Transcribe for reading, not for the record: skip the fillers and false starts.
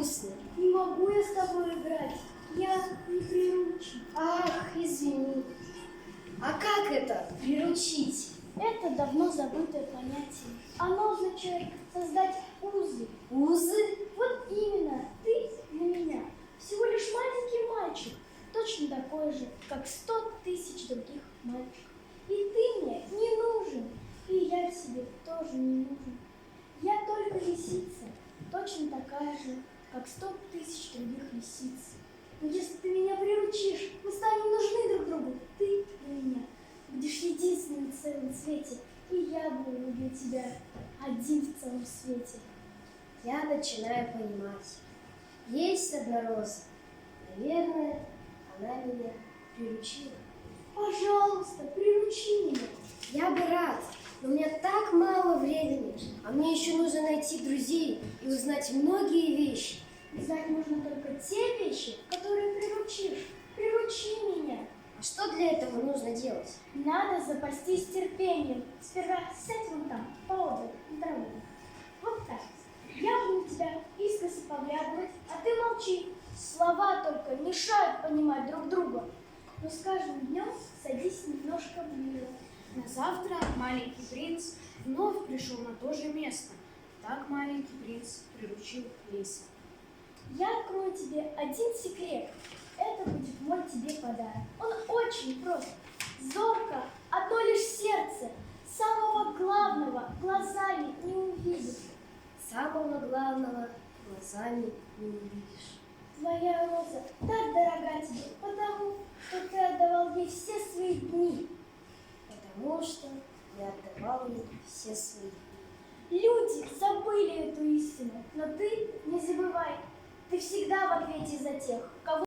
грустно. Не могу я с тобой играть. Я не приручен. Ах, извини. А как это приручить? Это давно забытое понятие. Оно означает создать узы. Узы? Вот именно, ты для меня всего лишь маленький мальчик, точно такой же, как 100 тысяч других мальчиков. И ты мне не нужен, и я тебе тоже не нужен. Я только лисица, точно такая же, как 100 тысяч других лисиц. Но если ты меня приручишь, мы станем нужны друг другу. Ты для меня будешь единственным в целом свете, и я буду любить тебя один в целом свете. Я начинаю понимать. Есть одна роза. Наверное, она меня приручила. Пожалуйста, приручи меня. Я бы рад, но у меня так мало времени, а мне еще нужно найти друзей и узнать многие вещи. Знать можно только те вещи, которые приручишь. Приручи меня. А что для этого нужно делать? Надо запастись терпением. Сперва сядь вон там, поодаль, на траву. Вот так. Я буду тебя искоса поглядывать, а ты молчи. Слова только мешают понимать друг друга. Но с каждым днем садись немножко ближе. На завтра маленький принц вновь пришел на то же место. Так маленький принц приручил лиса. Я открою тебе один секрет. Это будет мой тебе подарок. Он очень прост. Зорко, одно лишь сердце. Самого главного глазами не увидишь. Самого главного глазами не увидишь. Твоя роза так дорога тебе, потому что ты отдавал ей все свои дни. Потому что я отдавал ей все свои. Люди забыли эту истину, но ты не забывай. Ты всегда в ответе за тех, кого